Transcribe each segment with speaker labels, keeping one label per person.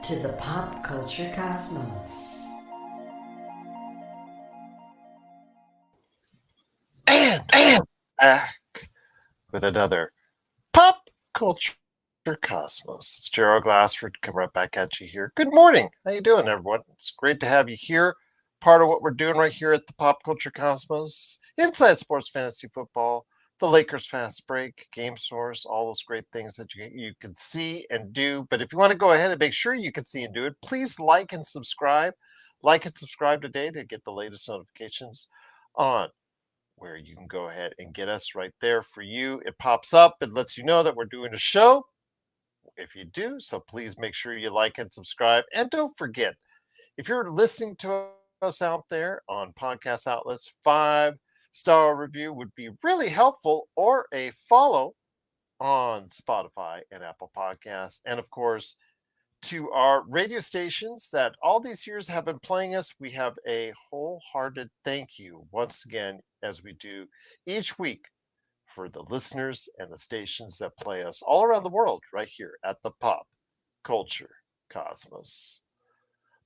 Speaker 1: to the pop culture cosmos.
Speaker 2: And back with another pop culture cosmos. It's Gerald Glassford coming right back at you here. Good morning. How you doing, everyone? It's great to have you here. Part of what we're doing right here at the Pop Culture Cosmos, Inside Sports Fantasy Football, the Lakers Fast Break, Game Source, all those great things that you can see and do. But if you want to go ahead and make sure you can see and do it, please like and subscribe. Like and subscribe today to get the latest notifications on where you can go ahead and get us right there for you. It pops up. It lets you know that we're doing a show if you do. So please make sure you like and subscribe. And don't forget, if you're listening to us out there on podcast outlets, 5-star review would be really helpful, or a follow on Spotify and Apple Podcasts. And of course, to our radio stations that all these years have been playing us, we have a wholehearted thank you once again, as we do each week, for the listeners and the stations that play us all around the world right here at the Pop Culture Cosmos.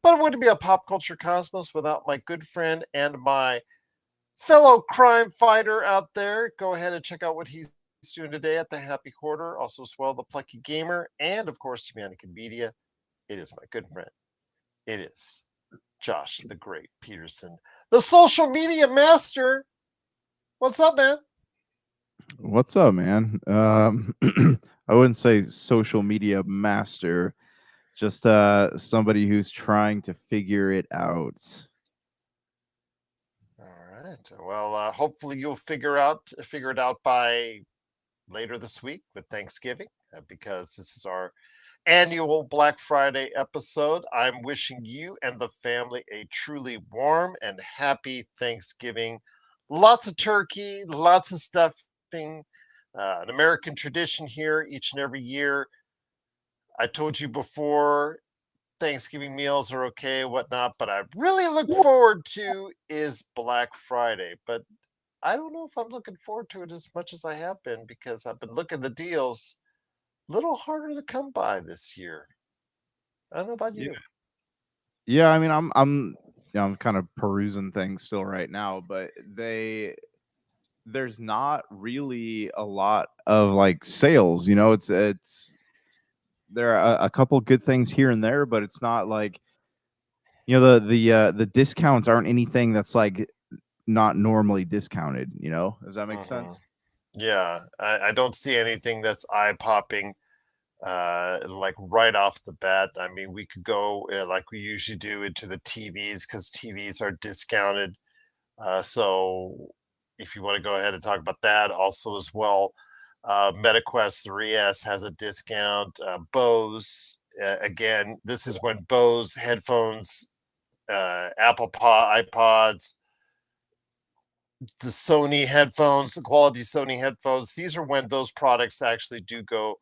Speaker 2: But it wouldn't be a Pop Culture Cosmos without my good friend and my fellow crime fighter out there. Go ahead and check out what he's doing today at the Happy Quarter, also as well the Plucky Gamer, and of course Humanity Media. It is my good friend. It is Josh the Great Peterson, the social media master. What's up, man?
Speaker 3: What's up, man? I wouldn't say social media master, just somebody who's trying to figure it out.
Speaker 2: All right. Well, hopefully you'll figure it out by later this week with Thanksgiving, because this is our annual Black Friday episode. I'm wishing you and the family a truly warm and happy Thanksgiving. Lots of turkey, lots of stuffing, an American tradition here each and every year. I told you before, Thanksgiving meals are okay, whatnot, but I really look forward to is Black Friday. But I don't know if I'm looking forward to it as much as I have been, because I've been looking at the deals a little harder to come by this year. I don't know about you.
Speaker 3: Yeah, I mean, I'm kind of perusing things still right now, but there's not really a lot of like sales. It's there are a couple good things here and there, but it's not like the discounts aren't anything that's like not normally discounted. Does that make sense?
Speaker 2: Yeah, I don't see anything that's eye popping, like right off the bat. I mean, we could go like we usually do into the TVs, because TVs are discounted. So if you want to go ahead and talk about that also as well, MetaQuest 3S has a discount. Bose, again, this is when Bose headphones, Apple iPods, the Sony headphones, the quality Sony headphones, these are when those products actually do go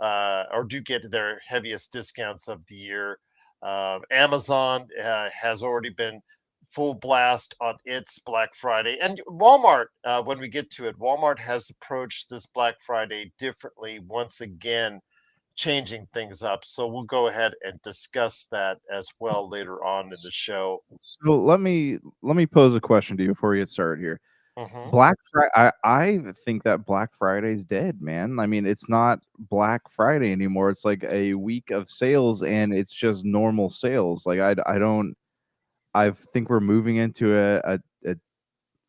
Speaker 2: or do get their heaviest discounts of the year. Amazon has already been full blast on its Black Friday. And Walmart, when we get to it, Walmart has approached this Black Friday differently once again, changing things up. So we'll go ahead and discuss that as well later on in the show.
Speaker 3: So let me pose a question to you before we get started here.
Speaker 2: Mhm.
Speaker 3: Black Friday, I think that Black Friday's dead, man. I mean, it's not Black Friday anymore. It's like a week of sales, and it's just normal sales. Like I don't. I think we're moving into a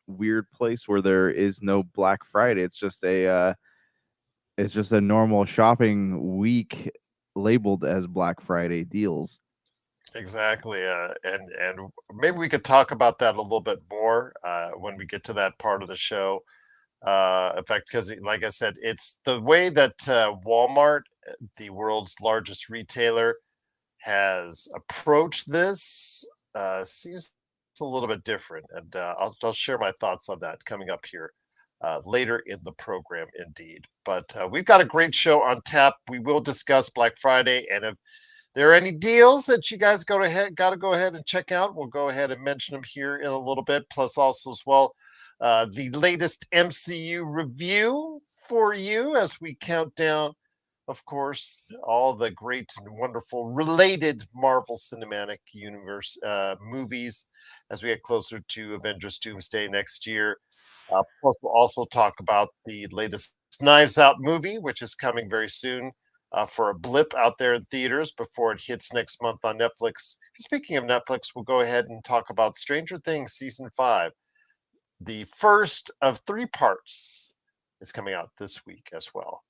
Speaker 3: weird place where there is no Black Friday. It's just a normal shopping week labeled as Black Friday deals.
Speaker 2: Exactly, and maybe we could talk about that a little bit more when we get to that part of the show. In fact, because like I said, it's the way that Walmart, the world's largest retailer, has approached this seems a little bit different, and I'll share my thoughts on that coming up here later in the program, indeed. But we've got a great show on tap. We will discuss Black Friday, and if there are any deals that you guys got to go ahead and check out, we'll go ahead and mention them here in a little bit. Plus, also as well, the latest MCU review for you as we count down of course, all the great and wonderful related Marvel Cinematic Universe movies as we get closer to Avengers Doomsday next year. Plus, we'll also talk about the latest Knives Out movie, which is coming very soon for a blip out there in theaters before it hits next month on Netflix. Speaking of Netflix, we'll go ahead and talk about Stranger Things Season 5. The first of 3 parts is coming out this week as well.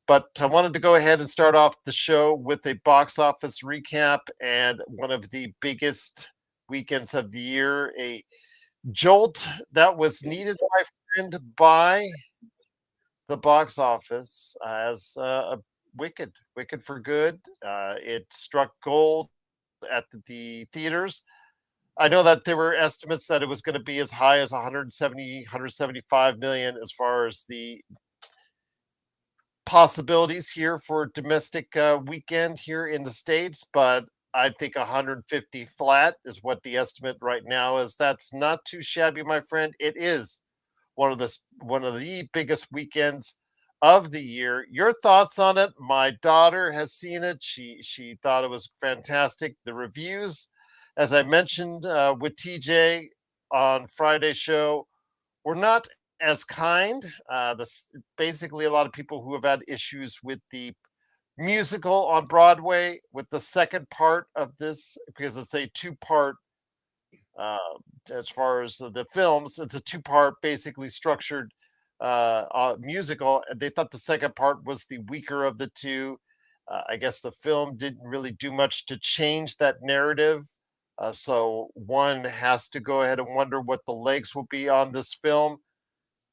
Speaker 2: But I wanted to go ahead and start off the show with a box office recap and one of the biggest weekends of the year, a jolt that was needed, my friend, by the box office as a Wicked for Good. It struck gold at the theaters. I know that there were estimates that it was going to be as high as 170, 175 million as far as the possibilities here for domestic weekend here in the States, but I think 150 flat is what the estimate right now is. That's not too shabby, my friend. It is one of the biggest weekends of the year. Your thoughts on it? My daughter has seen it. She thought it was fantastic. The reviews, as I mentioned with TJ on Friday show, were not as kind. Basically, a lot of people who have had issues with the musical on Broadway, with the second part of this, because it's a two-part. Uh, as far as the films, it's a two-part, basically structured musical. And they thought the second part was the weaker of the two. I guess the film didn't really do much to change that narrative. So one has to go ahead and wonder what the legs will be on this film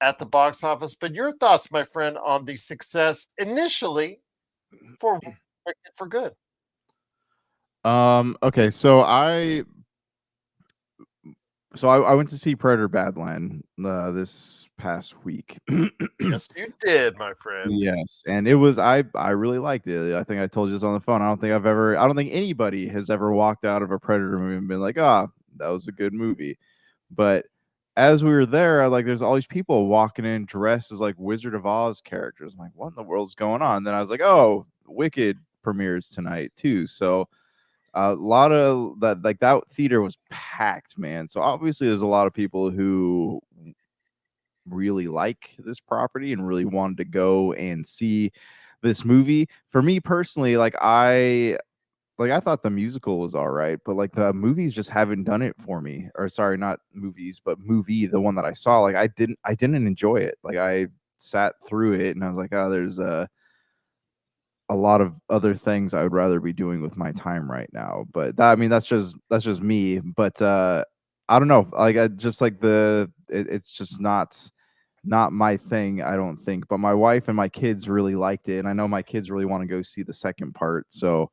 Speaker 2: at the box office. But your thoughts, my friend, on the success initially for Wicked for Good?
Speaker 3: Okay, so I went to see Predator Badland this past week.
Speaker 2: Yes, you did, my friend.
Speaker 3: Yes, and it was I really liked it. I think I told you this on the phone. I don't think anybody has ever walked out of a Predator movie and been like, "Ah, that was a good movie." But as we were there, there's all these people walking in dressed as like Wizard of Oz characters. I'm like, what in the world's going on? Then I was like, oh, Wicked premieres tonight too. So a lot of that, like that theater was packed, man. So obviously there's a lot of people who really like this property and really wanted to go and see this movie. For me personally, I thought the musical was all right, but like the movies just haven't done it for me. Or sorry, not movies, but movie, the one that I saw, like I didn't enjoy it. Like I sat through it and I was like, oh, there's a lot of other things I would rather be doing with my time right now. But that, I mean, that's just me. But I don't know. Like I just like it's just not my thing, I don't think. But my wife and my kids really liked it, and I know my kids really want to go see the second part. So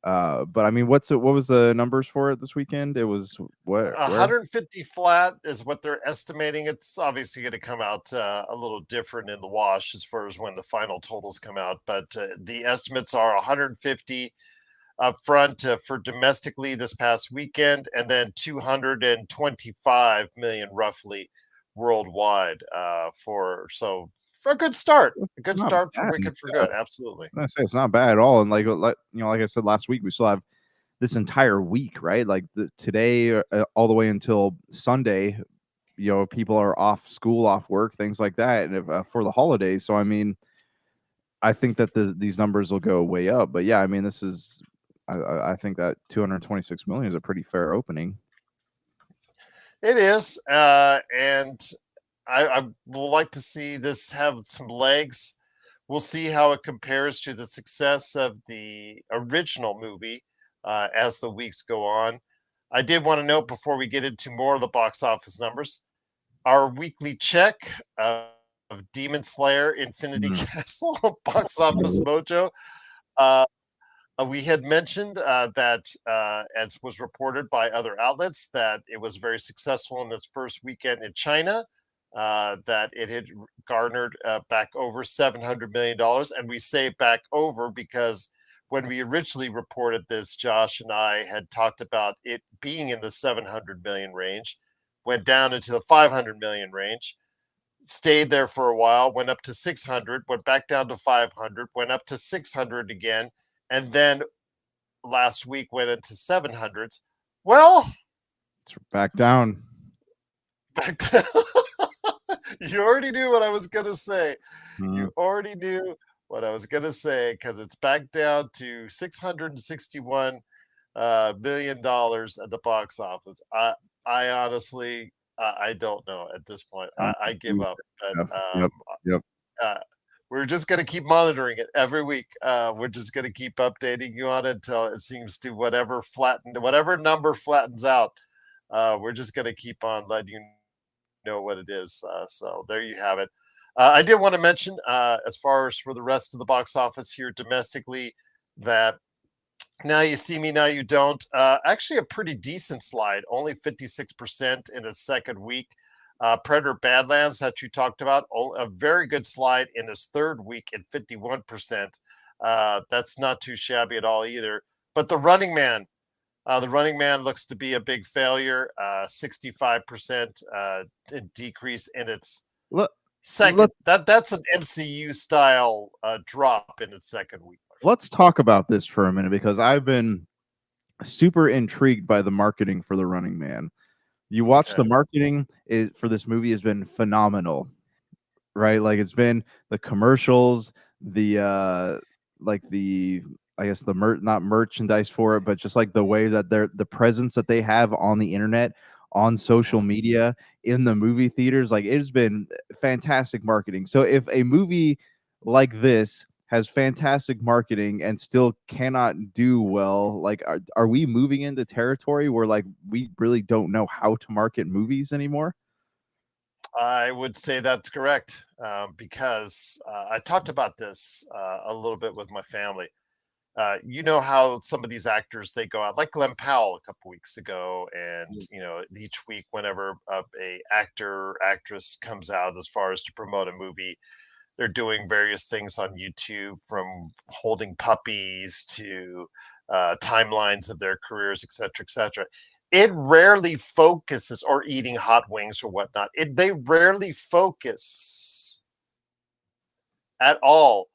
Speaker 3: but I mean, what was the numbers for it this weekend? It was where?
Speaker 2: 150 flat is what they're estimating. It's obviously going to come out a little different in the wash as far as when the final totals come out, but the estimates are 150 up front for domestically this past weekend, and then 225 million roughly worldwide for a good start. A good
Speaker 3: Not
Speaker 2: start for
Speaker 3: bad.
Speaker 2: Wicked for Good. Absolutely.
Speaker 3: I say it's not bad at all. And like I said last week, we still have this entire week, right? Like today, all the way until Sunday. People are off school, off work, things like that, and for the holidays. So I mean, I think that these numbers will go way up. But yeah, I mean, I think that 226 million is a pretty fair opening.
Speaker 2: It is, and I will like to see this have some legs. We'll see how it compares to the success of the original movie as the weeks go on. I did want to note before we get into more of the box office numbers, our weekly check of Demon Slayer Infinity
Speaker 3: Mhm.
Speaker 2: Castle Box Office Mojo. Uh, we had mentioned that, as was reported by other outlets, that it was very successful in its first weekend in China, that it had garnered back over $700 million. And we say back over because when we originally reported this, Josh and I had talked about it being in the 700 million range, went down into the 500 million range. stayed there for a while, went up to 600, went back down to 500, went up to 600 again, and then last week went into 700s. Well,
Speaker 3: It's back down.
Speaker 2: back to, you already knew what I was going to say.
Speaker 3: Mhm.
Speaker 2: You already knew what I was going to say because it's back down to $661 million dollars at the box office. I honestly, I don't know at this point. I give up. But
Speaker 3: Yep. Yep.
Speaker 2: uh, we're just going to keep monitoring it every week. We're just going to keep updating you on it until it seems to whatever number flattens out. We're just going to keep on letting you know what it is. So there you have it. I did want to mention, as far as for the rest of the box office here domestically, that Now You See Me, Now You Don't, actually a pretty decent slide, only 56% in its second week. Predator Badlands that you talked about, a very good slide in its third week at 51%. That's not too shabby at all either. But The Running Man looks to be a big failure, 65% decrease in its
Speaker 3: Look,
Speaker 2: second. That's an MCU style drop in its second week.
Speaker 3: let's talk about this for a minute because I've been super intrigued by the marketing for The Running Man. You watch
Speaker 2: Okay.
Speaker 3: the marketing for this movie has been phenomenal, right? Like it's been the commercials, the like the I guess the not merchandise for it, but just like the way that the presence that they have on the internet, on social media, in the movie theaters, like it's been fantastic marketing. So if a movie like this has fantastic marketing and still cannot do well, like are we moving into territory where like we really don't know how to market movies anymore?
Speaker 2: I would say that's correct, because I talked about this a little bit with my family. You know how some of these actors they go out, like Glenn Powell a couple weeks ago, and each week whenever a actor actress comes out as far as to promote a movie, they're doing various things on YouTube, from holding puppies to timelines of their careers, etc., etc. It rarely focuses, or eating hot wings or whatnot. They rarely focus at all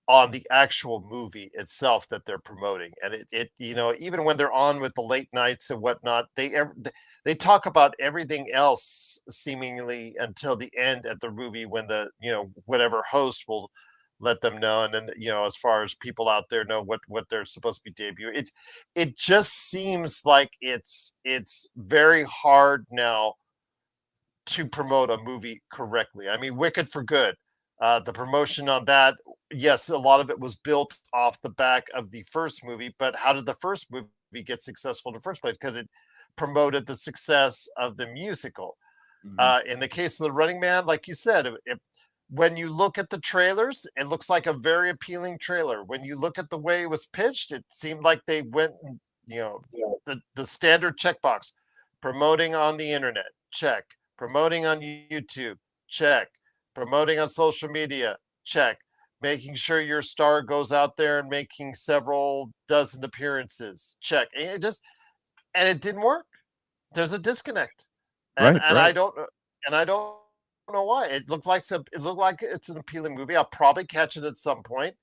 Speaker 2: on the actual movie itself that they're promoting. And even when they're on with the late nights and whatnot, they talk about everything else seemingly until the end at the movie, when whatever host will let them know. And then, as far as people out there know what they're supposed to be debuting, it just seems like it's very hard now to promote a movie correctly. I mean, Wicked for Good, the promotion on that, yes, a lot of it was built off the back of the first movie, but how did the first movie get successful in the first place? Because it promoted the success of the musical. In the case of The Running Man, like you said, when you look at the trailers, it looks like a very appealing trailer. When you look at the way it was pitched, it seemed like they went, the standard checkbox: promoting on the internet, check; promoting on YouTube, check; promoting on social media, check; making sure your star goes out there and making several dozen appearances, check. And it didn't work. There's a disconnect, and
Speaker 3: Right,
Speaker 2: and
Speaker 3: right.
Speaker 2: I don't know why. It looked like it's an appealing movie. I'll probably catch it at some point.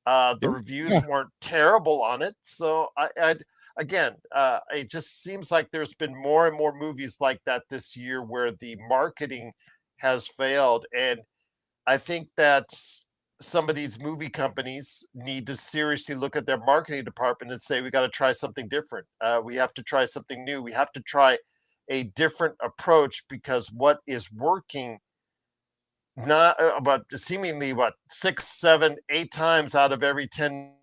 Speaker 2: The
Speaker 3: Yeah.
Speaker 2: reviews
Speaker 3: Yeah.
Speaker 2: weren't terrible on it, so again, it just seems like there's been more and more movies like that this year where the marketing has failed, and I think that some of these movie companies need to seriously look at their marketing department and say, we got to try something different. We have to try something new. We have to try a different approach, because what is working, not but seemingly what, 6, 7, 8 times out of every 10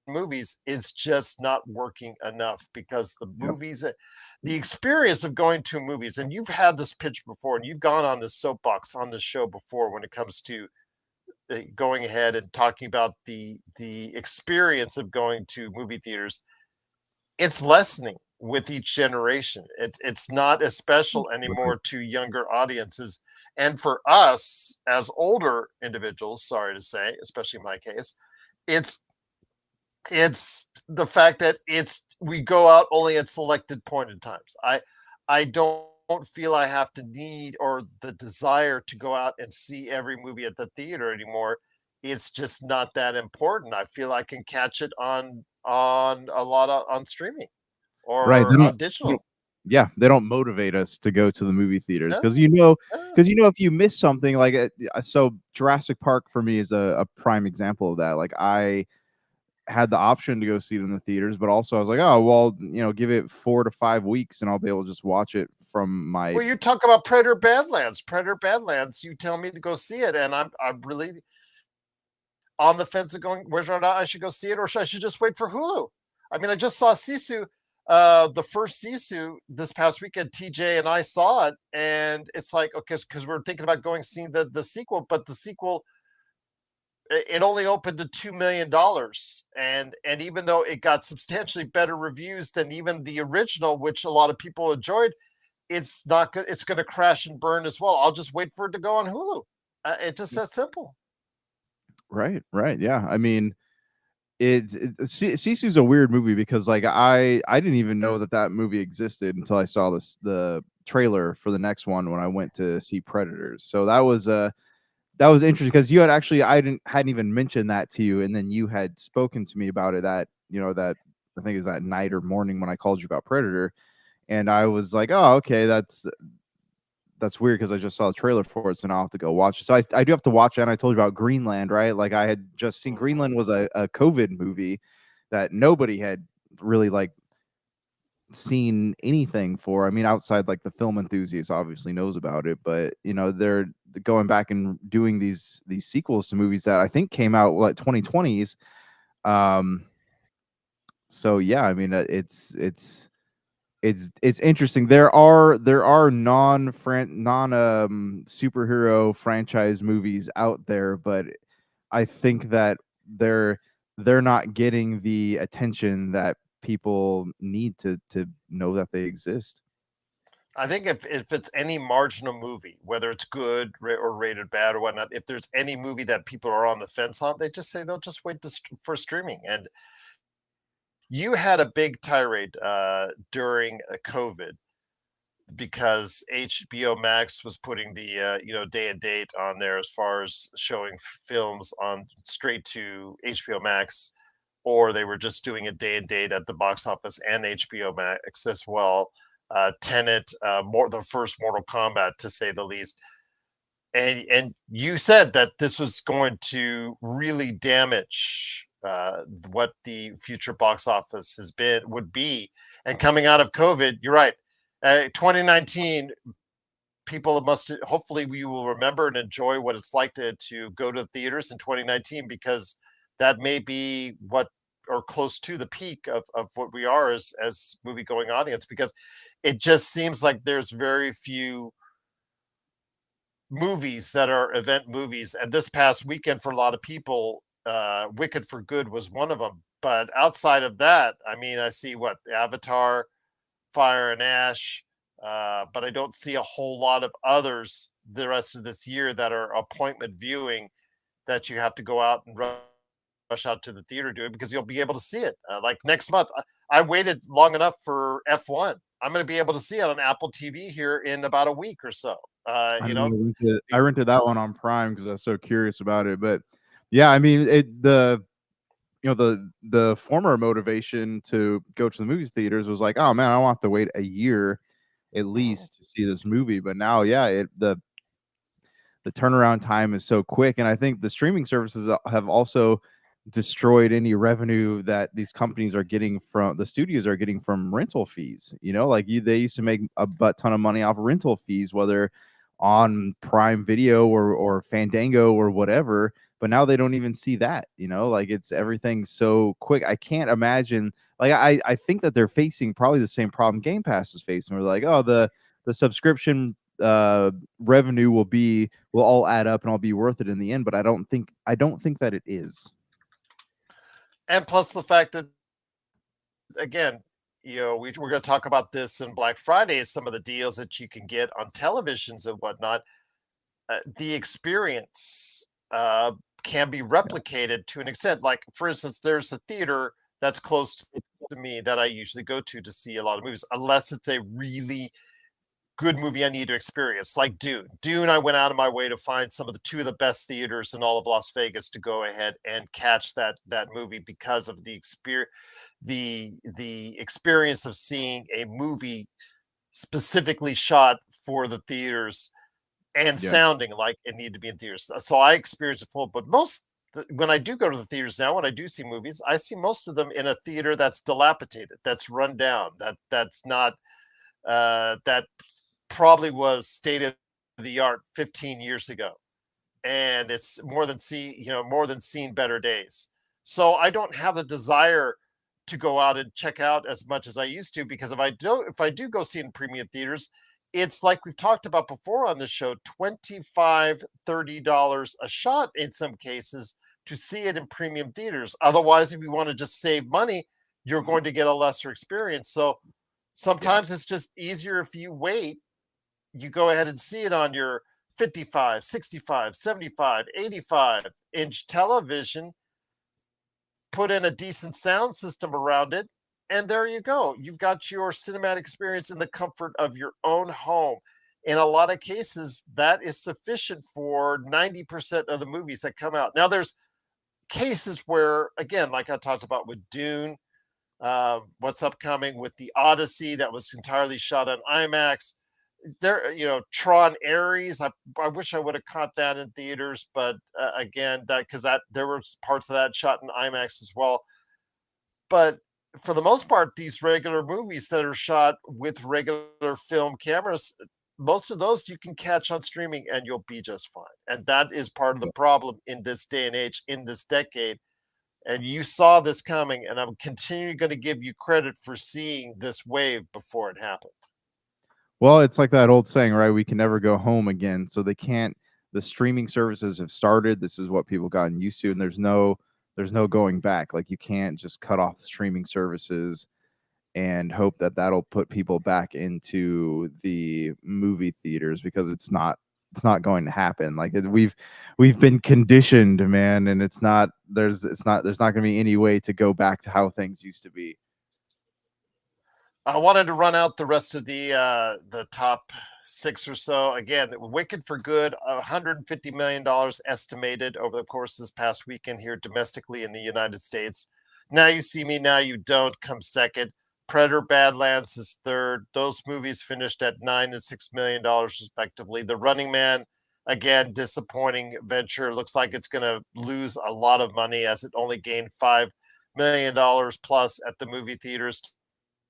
Speaker 2: movies, is just not working enough, because
Speaker 3: Yep.
Speaker 2: the experience of going to movies, and you've had this pitch before, and you've gone on this soapbox on this show before when it comes to going ahead and talking about the experience of going to movie theaters. It's lessening with each generation. It's not as special
Speaker 3: Absolutely.
Speaker 2: anymore to younger audiences. And for us as older individuals, sorry to say, especially in my case, it's it's the fact that we go out only at selected point in times. I don't don't feel I have to need or the desire to go out and see every movie at the theater anymore. It's just not that important. I feel I can catch it on a lot of on streaming
Speaker 3: Right.
Speaker 2: or on
Speaker 3: They don't
Speaker 2: digital.
Speaker 3: yeah, they don't motivate us to go to the movie theaters because
Speaker 2: No, no.
Speaker 3: if you miss something like so Jurassic Park for me is a prime example of that. Like I had the option to go see it in the theaters, but also I was like, oh well, give it 4 to 5 weeks and I'll be able to just watch it from my
Speaker 2: Well, you talk about Predator Badlands. Predator Badlands, you tell me to go see it, and I'm really on the fence of going whether or not I should go see it or should I should just wait for Hulu. I mean, I just saw Sisu, the first Sisu this past weekend. TJ and I saw it, and it's like okay, because we're thinking about going seeing the sequel, but the sequel it only opened to $2 million, and even though it got substantially better reviews than even the original, which a lot of people enjoyed, it's not good. It's going to crash and burn as well. I'll just wait for it to go on Hulu. It's just that simple.
Speaker 3: right. Yeah. I mean, Sisu's a weird movie because like I didn't even know that movie existed until I saw the trailer for the next one when I went to see Predators. So that was interesting because you had actually hadn't even mentioned that to you, and then you had spoken to me about it that I think it was that night or morning when I called you about Predator, and I was like, oh okay, that's weird because I just saw the trailer for it, so now I'll have to go watch it. So I do have to watch it. And I told you about Greenland, right? Like I had just seen Greenland was a COVID movie that nobody had really like seen anything for. I mean, outside like the film enthusiast obviously knows about it, but they're going back and doing these sequels to movies that I think came out what 2020s. So yeah, I mean it's interesting. There are non superhero franchise movies out there, but I think that they're not getting the attention that people need to know that they exist.
Speaker 2: I think if it's any marginal movie, whether it's good or rated bad or whatnot, if there's any movie that people are on the fence on, they just say they'll just wait for streaming. And you had a big tirade during COVID because HBO Max was putting the day and date on there as far as showing films on straight to HBO Max, or they were just doing a day and date at the box office and HBO Max as well. Tenet, the first Mortal Kombat, to say the least. And you said that this was going to really damage what the future box office would be. And coming out of COVID, you're right. 2019, people must hopefully we will remember and enjoy what it's like to go to theaters in 2019 because that may be what or close to the peak of what we are as movie going audience because it just seems like there's very few movies that are event movies. And this past weekend for a lot of people, Wicked for Good was one of them. But outside of that, I mean, I see what Avatar, Fire and Ash, but I don't see a whole lot of others the rest of this year that are appointment viewing that you have to go out and rush out to the theater to do it because you'll be able to see it. Like next month, I waited long enough for F1. I'm going to be able to see it on Apple TV here in about a week or so.
Speaker 3: I rented that one on Prime because I was so curious about it. But yeah, I mean, the former motivation to go to the movie theaters was like, oh man, I don't have to wait a year at least to see this movie. But now, yeah, the turnaround time is so quick, and I think the streaming services have also destroyed any revenue that these companies are getting from the studios are getting from rental fees. Like they used to make a butt ton of money off rental fees, whether on Prime Video or Fandango or whatever. But now they don't even see that. Like it's everything so quick. I can't imagine. Like I think that they're facing probably the same problem Game Pass is facing. We're like, oh, the subscription revenue will all add up and I'll be worth it in the end. But I don't think that it is.
Speaker 2: And plus the fact that, again, we're going to talk about this in Black Friday, some of the deals that you can get on televisions and whatnot. The experience can be replicated to an extent. Like, for instance, there's a theater that's close to me that I usually go to see a lot of movies, unless it's a really good movie I need to experience, like Dune. Dune, I went out of my way to find two of the best theaters in all of Las Vegas to go ahead and catch that movie because of the experience of seeing a movie specifically shot for the theaters and
Speaker 3: Yeah.
Speaker 2: sounding like it needed to be in theaters. So I experienced it full, but when I do go to the theaters now, when I do see movies, I see most of them in a theater that's dilapidated, that's run down, that's not that probably was state of the art 15 years ago, and it's more than seen better days. So I don't have the desire to go out and check out as much as I used to, because if I do go see it in premium theaters, it's like we've talked about before on this show, $25-$30 a shot in some cases to see it in premium theaters. Otherwise, if you want to just save money, you're going to get a lesser experience. So sometimes it's just easier if you wait. You go ahead and see it on your 55, 65, 75, 85-inch television, put in a decent sound system around it, and there you go. You've got your cinematic experience in the comfort of your own home. In a lot of cases, that is sufficient for 90% of the movies that come out. Now, there's cases where, again, like I talked about with Dune, what's upcoming with the Odyssey that was entirely shot on IMAX. Tron Ares. I wish I would have caught that in theaters, but again, because there were parts of that shot in IMAX as well. But for the most part, these regular movies that are shot with regular film cameras, most of those you can catch on streaming and you'll be just fine. And that is part of the problem in this day and age, in this decade. And you saw this coming, and I'm continuing going to give you credit for seeing this wave before it happened.
Speaker 3: Well, it's like that old saying, right? We can never go home again. So they can't. The streaming services have started. This is what people gotten used to, and there's no going back. Like, you can't just cut off the streaming services and hope that that'll put people back into the movie theaters, because it's not going to happen. Like, we've been conditioned, man, and there's not going to be any way to go back to how things used to be.
Speaker 2: I wanted to run out the rest of the top 6 or so. Again, Wicked for Good, $150 million estimated over the course of this past weekend here domestically in the United States. Now You See Me, Now You Don't comes second. Predator, Badlands is third. Those movies finished at $9 and $6 million respectively. The Running Man, again, disappointing venture. Looks like it's going to lose a lot of money as it only gained $5 million plus at the movie theaters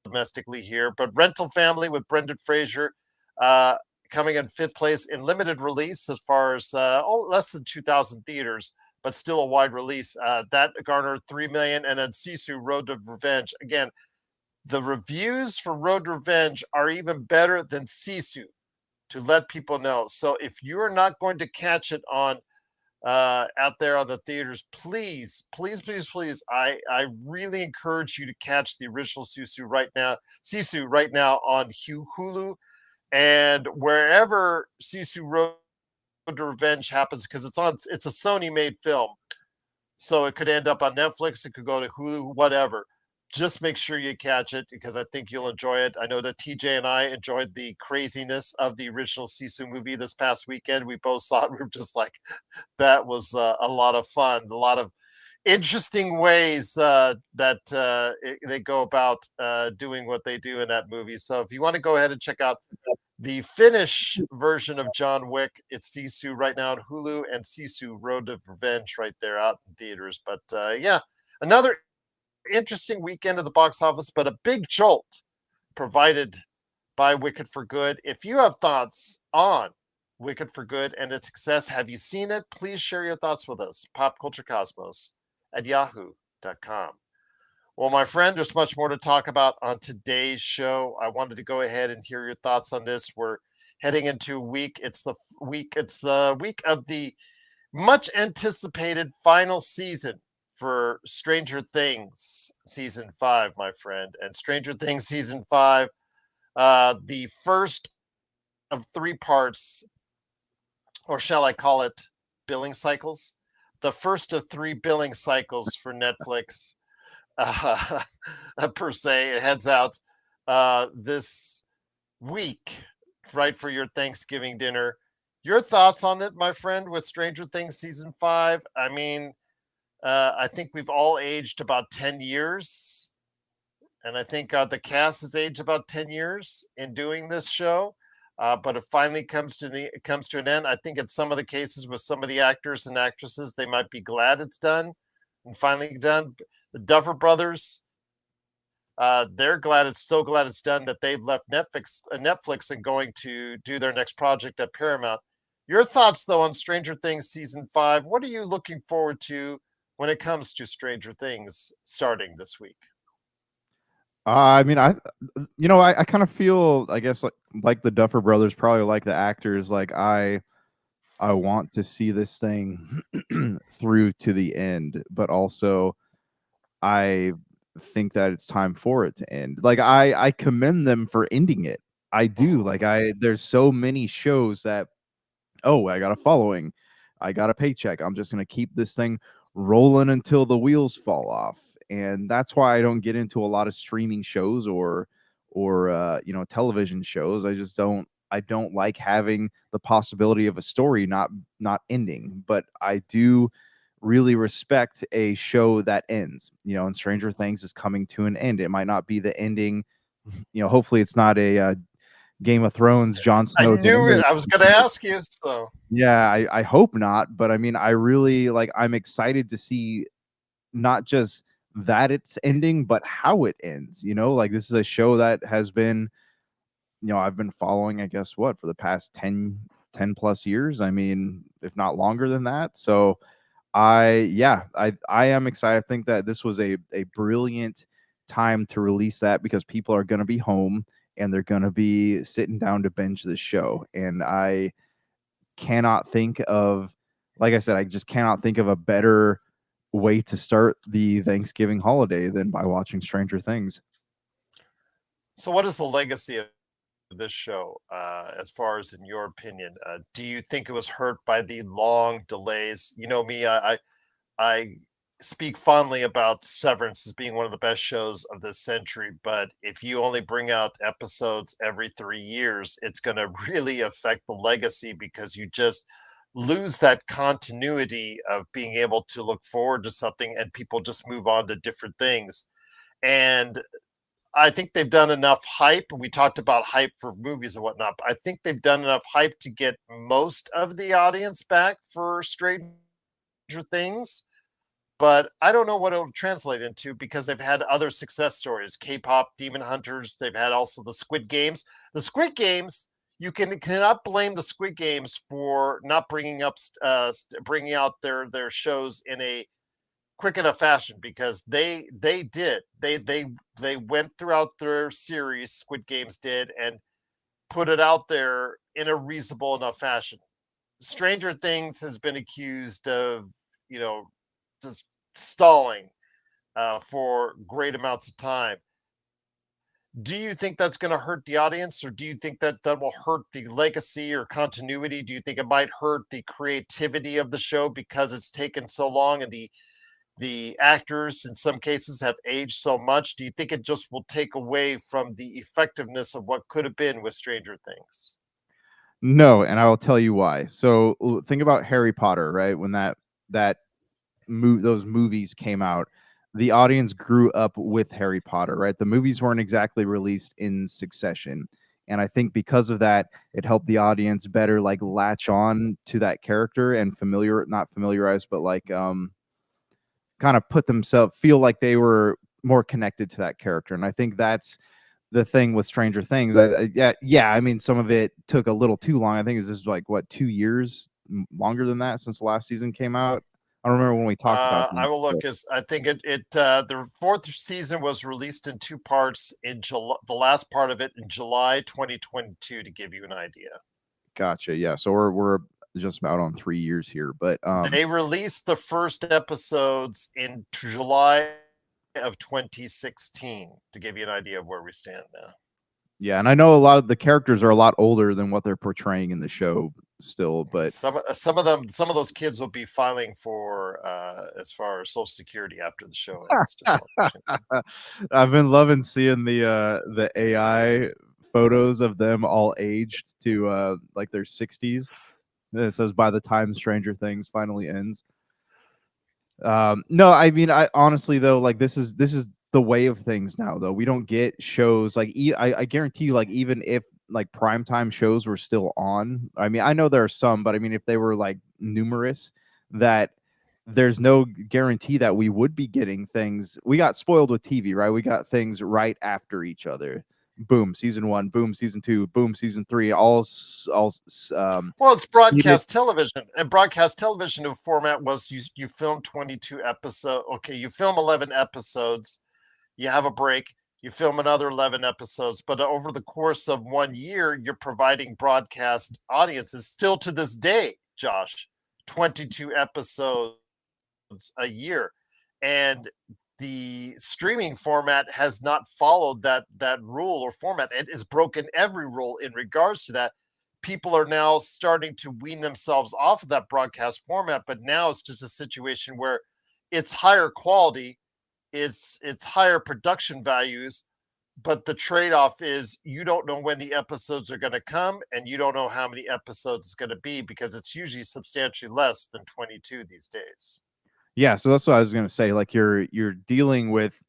Speaker 2: domestically here. But Rental Family with Brendan Fraser coming in 5th place in limited release, as far as less than 2,000 theaters, but still a wide release. That garnered $3 million. And then Sisu, Road to Revenge. Again, the reviews for Road to Revenge are even better than Sisu, to let people know. So if you are not going to catch it on out there on the theaters, please, I really encourage you to catch the original Sisu right now on Hulu, and wherever Sisu Road to Revenge happens, because it's a Sony made film, so it could end up on Netflix, it could go to Hulu, whatever. Just make sure you catch it, because I think you'll enjoy it. I know that TJ and I enjoyed the craziness of the original Sisu movie this past weekend. We both saw it. We were just like, that was a lot of fun. A lot of interesting ways that they go about doing what they do in that movie. So if you want to go ahead and check out the Finnish version of John Wick, it's Sisu right now on Hulu, and Sisu Road to Revenge right there out in theaters. But yeah, another interesting weekend at the box office, but a big jolt provided by Wicked for Good. If you have thoughts on Wicked for Good and its success, have you seen it? Please share your thoughts with us. popculturecosmos@yahoo.com. Well, my friend, there's much more to talk about on today's show. I wanted to go ahead and hear your thoughts on this. We're heading into a week. It's the week of the much anticipated final season for Stranger Things season 5, my friend. And Stranger Things season 5, the first of 3 parts, or shall I call it billing cycles? The first of 3 billing cycles for Netflix, per se. It heads out this week right for your Thanksgiving dinner. Your thoughts on it, my friend, with Stranger Things season 5? I mean, I think we've all aged about 10 years, and I think the cast has aged about 10 years in doing this show. But it finally comes to an end. I think in some of the cases with some of the actors and actresses, they might be glad it's done and finally done. The Duffer Brothers, they're glad it's so glad it's done that they've left Netflix and going to do their next project at Paramount. Your thoughts though on Stranger Things season 5? What are you looking forward to when it comes to Stranger Things starting this week?
Speaker 3: I mean, I kind of feel, I guess, like the Duffer Brothers, probably like the actors. Like I want to see this thing through to the end, but also I think that it's time for it to end. Like I commend them for ending it. I do. Like there's so many shows that, oh, I got a following, I got a paycheck, I'm just gonna keep this thing rolling until the wheels fall off. And that's why I don't get into a lot of streaming shows or television shows. I don't like having the possibility of a story not ending. But I do really respect a show that ends, and Stranger Things is coming to an end. It might not be the ending, hopefully it's not a Game of Thrones, Jon
Speaker 2: I
Speaker 3: Snow.
Speaker 2: knew it. I was going to ask you. So
Speaker 3: Yeah, I hope not. But I mean, I really I'm excited to see not just that it's ending, but how it ends. Like this is a show that has been, I've been following, I guess, what, for the past 10 plus years. I mean, if not longer than that. So I am excited. I think that this was a brilliant time to release that because people are going to be home and they're going to be sitting down to binge the show. And I cannot think of, like I said, I just cannot think of a better way to start the Thanksgiving holiday than by watching Stranger Things.
Speaker 2: So, what is the legacy of this show, as far as in your opinion? Do you think it was hurt by the long delays? You know me, I speak fondly about Severance as being one of the best shows of this century, but if you only bring out episodes every 3 years, it's going to really affect the legacy because you just lose that continuity of being able to look forward to something and people just move on to different things. And I think they've done enough hype. We talked about hype for movies and whatnot. But I think they've done enough hype to get most of the audience back for Stranger Things. But I don't know what it'll translate into because they've had other success stories, K-pop, Demon Hunters. They've had also the Squid Games. The Squid Games, you cannot blame the Squid Games for not bringing out their shows in a quick enough fashion because they went throughout their series, Squid Games did, and put it out there in a reasonable enough fashion. Stranger Things has been accused of, just stalling for great amounts of time. Do you think that's going to hurt the audience, or do you think that that will hurt the legacy or continuity? Do you think it might hurt the creativity of the show because it's taken so long and the actors in some cases have aged so much? Do you think it just will take away from the effectiveness of what could have been with Stranger Things?
Speaker 3: No, and I will tell you why. So think about Harry Potter, right? When those movies came out, the audience grew up with Harry Potter, right? The movies weren't exactly released in succession. And I think because of that, it helped the audience better latch on to that character and not familiarize, but kind of feel like they were more connected to that character. And I think that's the thing with Stranger Things. I mean, some of it took a little too long. I think it's just 2 years longer than that since the last season came out. I don't remember when we talked about
Speaker 2: I will look. As I think the fourth season was released in two parts in July. The last part of it in July 2022, to give you an idea.
Speaker 3: Gotcha. Yeah. So we're just about on 3 years here, but
Speaker 2: they released the first episodes in July of 2016 to give you an idea of where we stand now.
Speaker 3: Yeah, and I know a lot of the characters are a lot older than what they're portraying in the show still, but
Speaker 2: some of those kids will be filing for as far as Social Security after the show ends.
Speaker 3: I've been loving seeing the AI photos of them all aged to like their 60s. It says by the time Stranger Things finally ends. No, I mean, I honestly though, like this is the way of things now. Though we don't get shows like I guarantee you, like even if like primetime shows were still on, I mean, I know there are some, but I mean, if they were like numerous, that there's no guarantee that we would be getting things. We got spoiled with TV, right? We got things right after each other. Boom, season 1. Boom, season 2. Boom, season 3.
Speaker 2: Well, it's
Speaker 3: Speeded.
Speaker 2: broadcast television, and broadcast television format was you film 22 episodes. Okay, you film 11 episodes, you have a break, you film another 11 episodes, but over the course of 1 year, you're providing broadcast audiences still to this day, Josh, 22 episodes a year, and the streaming format has not followed that rule or format. It has broken every rule in regards to that. People are now starting to wean themselves off of that broadcast format, but now it's just a situation where it's higher quality, it's higher production values, but the trade-off is you don't know when the episodes are going to come, and you don't know how many episodes it's going to be, because it's usually substantially less than 22 these days.
Speaker 3: Yeah, so that's what I was gonna say. Like you're dealing with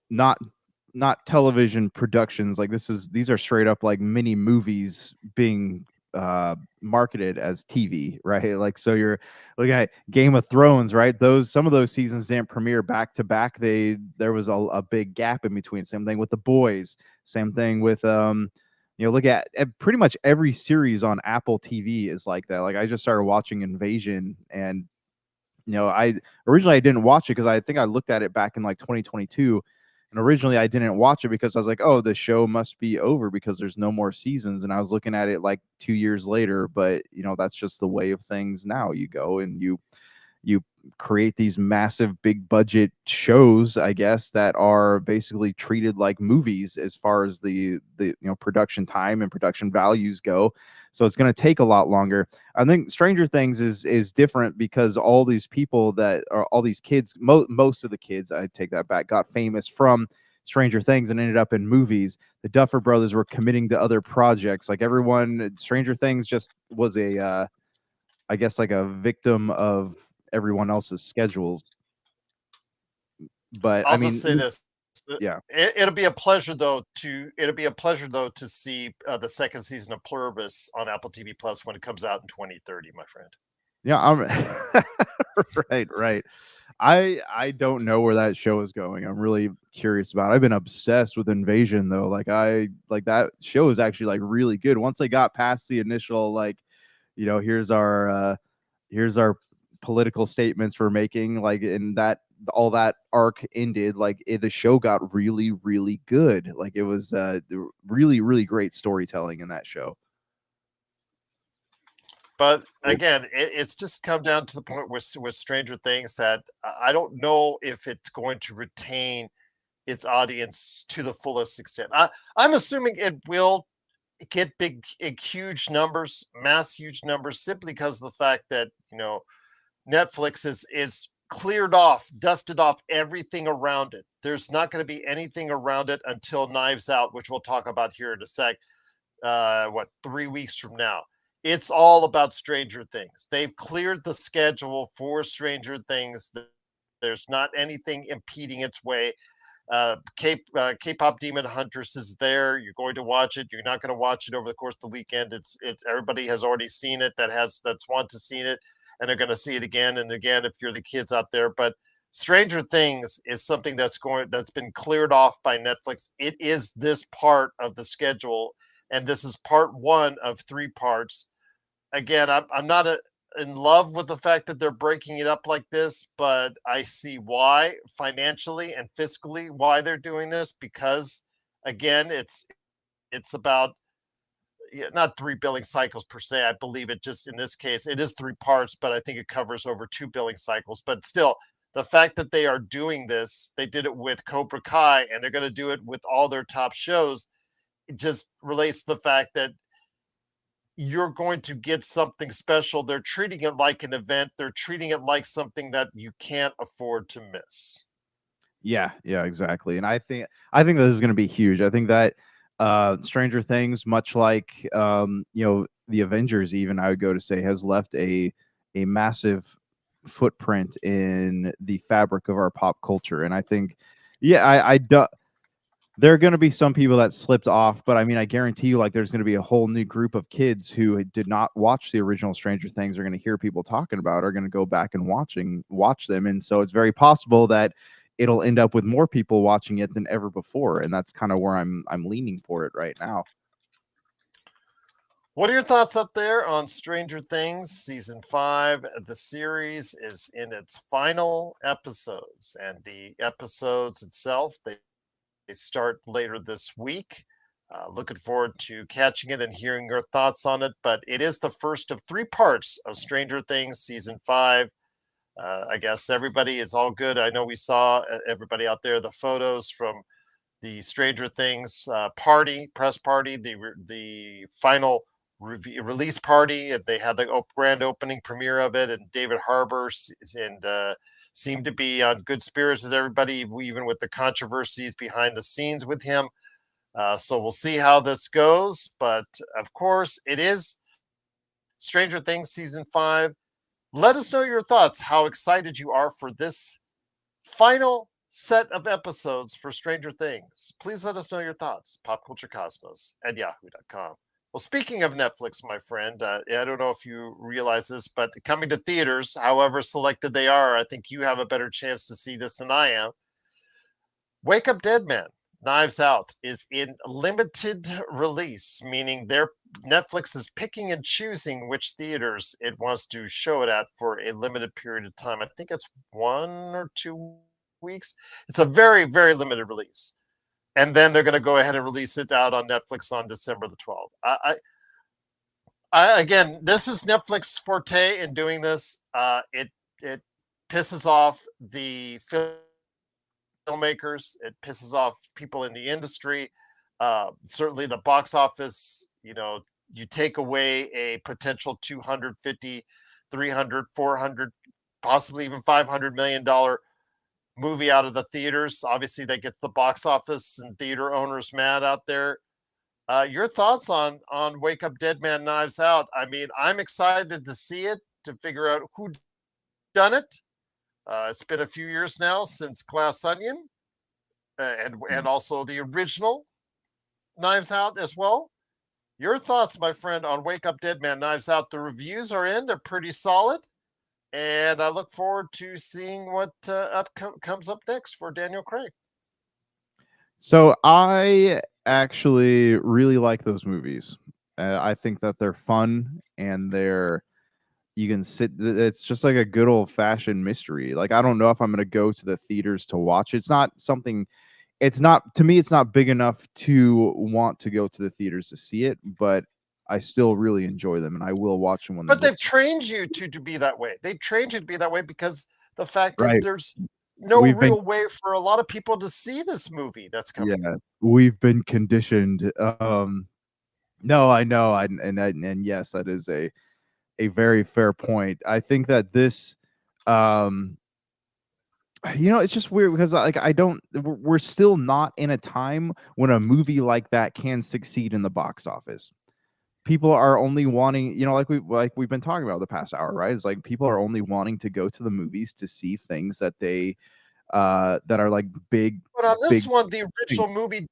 Speaker 3: not not television productions. Like these are straight up like mini movies being marketed as TV, right? Like so you're looking at Game of Thrones, right? Some of those seasons didn't premiere back to back. There was a big gap in between. Same thing with The Boys. Same thing with look at pretty much every series on Apple TV is like that. Like I just started watching Invasion, and I originally I didn't watch it because I think I looked at it back in like 2022, and originally I didn't watch it because I was like, oh, the show must be over because there's no more seasons. And I was looking at it like 2 years later, but that's just the way of things now. You go and you create these massive big budget shows, I guess, that are basically treated like movies as far as the production time and production values go. So it's going to take a lot longer. I think Stranger Things is different because all these people that are all these kids, most of the kids, I take that back, got famous from Stranger Things and ended up in movies. The Duffer Brothers were committing to other projects. Like everyone, Stranger Things just was I guess like a victim of everyone else's schedules. But
Speaker 2: I'll
Speaker 3: I mean,
Speaker 2: just say this.
Speaker 3: yeah.
Speaker 2: It'll be a pleasure though to see the second season of Pluribus on Apple TV Plus when it comes out in 2030, my friend.
Speaker 3: Yeah, right. I don't know where that show is going. I'm really curious about it. I've been obsessed with Invasion though. Like that show is actually like really good. Once they got past the initial like, here's our political statements we're making, like in that all that arc ended, like the show got really, really good. Like it was really, really great storytelling in that show.
Speaker 2: But again, it's just come down to the point with Stranger Things that I don't know if it's going to retain its audience to the fullest extent. I'm assuming it will get huge numbers, huge numbers, simply because of the fact that Netflix is cleared off, dusted off everything around it. There's not going to be anything around it until Knives Out, which we'll talk about here in a sec. 3 weeks from now? It's all about Stranger Things. They've cleared the schedule for Stranger Things. There's not anything impeding its way. K-pop Demon Huntress is there. You're going to watch it. You're not going to watch it over the course of the weekend. It's everybody has already seen it that's want to see it, and they're going to see it again and again if you're the kids out there. But Stranger Things is something that's been cleared off by Netflix. It is this part of the schedule, and this is part 1 of 3 parts. Again, I'm not in love with the fact that they're breaking it up like this, but I see why financially and fiscally why they're doing this, because again, it's about not 3 billing cycles per se. I believe it just in this case, it is 3 parts, but I think it covers over 2 billing cycles. But still, the fact that they are doing this, they did it with Cobra Kai, and they're going to do it with all their top shows. It just relates to the fact that you're going to get something special. They're treating it like an event. They're treating it like something that you can't afford to miss.
Speaker 3: Yeah, exactly. And I think this is going to be huge. I think that Stranger Things, much like the Avengers, even I would go to say, has left a massive footprint in the fabric of our pop culture. And I think, yeah, I do. There are going to be some people that slipped off, but I mean, I guarantee you, like, there's going to be a whole new group of kids who did not watch the original Stranger Things are going to hear people talking about, are going to go back and watch them, and so it's very possible that it'll end up with more people watching it than ever before, and that's kind of where I'm leaning for it right now.
Speaker 2: What are your thoughts up there on Stranger Things season 5? The series is in its final episodes, and the episodes itself, they start later this week. Looking forward to catching it and hearing your thoughts on it. But it is the first of 3 parts of Stranger Things season 5. I guess everybody is all good. I know we saw everybody out there the photos from the Stranger Things press party, the final release party. They had the grand opening premiere of it, and David Harbour seemed to be on good spirits with everybody, even with the controversies behind the scenes with him. So we'll see how this goes. But of course, it is Stranger Things season 5. Let us know your thoughts, how excited you are for this final set of episodes for Stranger Things. Please let us know your thoughts. popculturecosmos@yahoo.com. Well, speaking of Netflix, my friend, I don't know if you realize this, but coming to theaters, however selected they are, I think you have a better chance to see this than I am. Wake Up Dead Man, Knives Out, is in limited release, meaning Netflix is picking and choosing which theaters it wants to show it at for a limited period of time. I think it's 1 or 2 weeks. It's a very, very limited release. And then they're going to go ahead and release it out on Netflix on December the 12th. Again, this is Netflix forte in doing this. It pisses off the filmmakers. It pisses off people in the industry. Certainly the box office, you take away a potential 250, 300, 400, possibly even $500 million movie out of the theaters. Obviously, that gets the box office and theater owners mad out there. Your thoughts on Wake Up Dead Man, Knives Out? I mean, I'm excited to see it, to figure out who done it. It's been a few years now since Glass Onion, and also the original Knives Out as well. Your thoughts, my friend, on Wake Up Dead Man, Knives Out? The reviews are in; they're pretty solid. And I look forward to seeing what comes up next for Daniel Craig.
Speaker 3: So I actually really like those movies. I think that they're fun, and you can sit. It's just like a good old fashioned mystery. Like, I don't know if I'm going to go to the theaters to watch. It's not something. It's not, to me, it's not big enough to want to go to the theaters to see it, but I still really enjoy them, and I will watch them when
Speaker 2: But they've trained you to be that way. They trained you to be that way because the fact is there's no real way for a lot of people to see this movie that's coming.
Speaker 3: Yeah, we've been conditioned. No, I know, and yes, that is a very fair point. I think that this, it's just weird because, like, we're still not in a time when a movie like that can succeed in the box office. People are only wanting, like we've been talking about the past hour, right? It's like people are only wanting to go to the movies to see things that they that are like big.
Speaker 2: But on this one, the original movie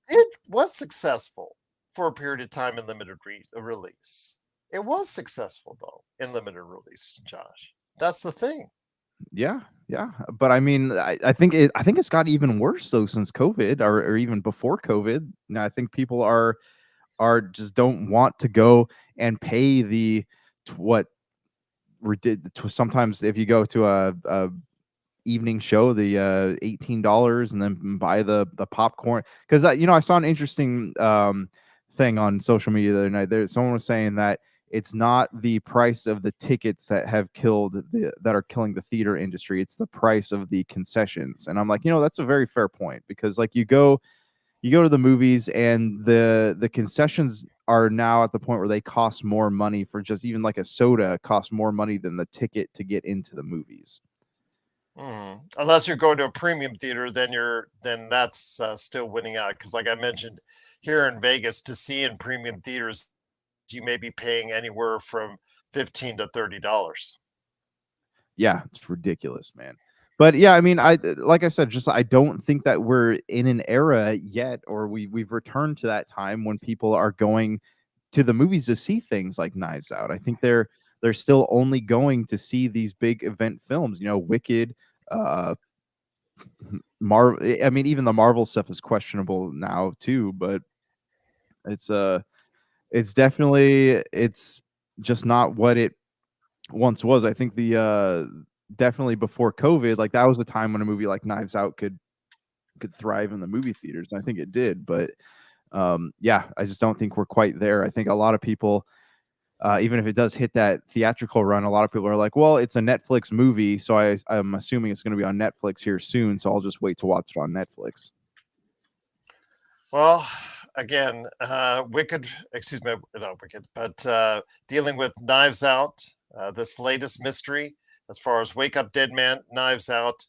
Speaker 2: was successful for a period of time in limited release. It was successful though in limited release, Josh. That's the thing.
Speaker 3: Yeah, but I mean, I think it's got even worse though since COVID, or even before COVID. Now I think people are just don't want to go and pay sometimes if you go to a evening show, the $18, and then buy the popcorn, because I saw an interesting thing on social media the other night. Someone was saying that it's not the price of the tickets that are killing the theater industry, it's the price of the concessions. And I'm like, that's a very fair point, because like you go to the movies, and the concessions are now at the point where they cost more money. For just even like a soda costs more money than the ticket to get into the movies.
Speaker 2: Unless you're going to a premium theater, then that's still winning out. Because, like I mentioned, here in Vegas, to see in premium theaters, you may be paying anywhere from $15 to $30.
Speaker 3: Yeah, it's ridiculous, man. But yeah, I mean, like I said, just I don't think that we're in an era yet, or we've returned to that time when people are going to the movies to see things like Knives Out. I think they're still only going to see these big event films, Wicked, uh Marvel. I mean, even the Marvel stuff is questionable now too, but it's it's definitely it's just not what it once was. I think the definitely before COVID, like that was a time when a movie like Knives Out could thrive in the movie theaters, and I think it did. But yeah, I just don't think we're quite there. I think a lot of people, even if it does hit that theatrical run, a lot of people are like, "Well, it's a Netflix movie, so I'm assuming it's going to be on Netflix here soon, so I'll just wait to watch it on Netflix."
Speaker 2: Well, again, Wicked, excuse me, not Wicked, but dealing with Knives Out, this latest mystery, as far as Wake Up Dead Man, Knives Out,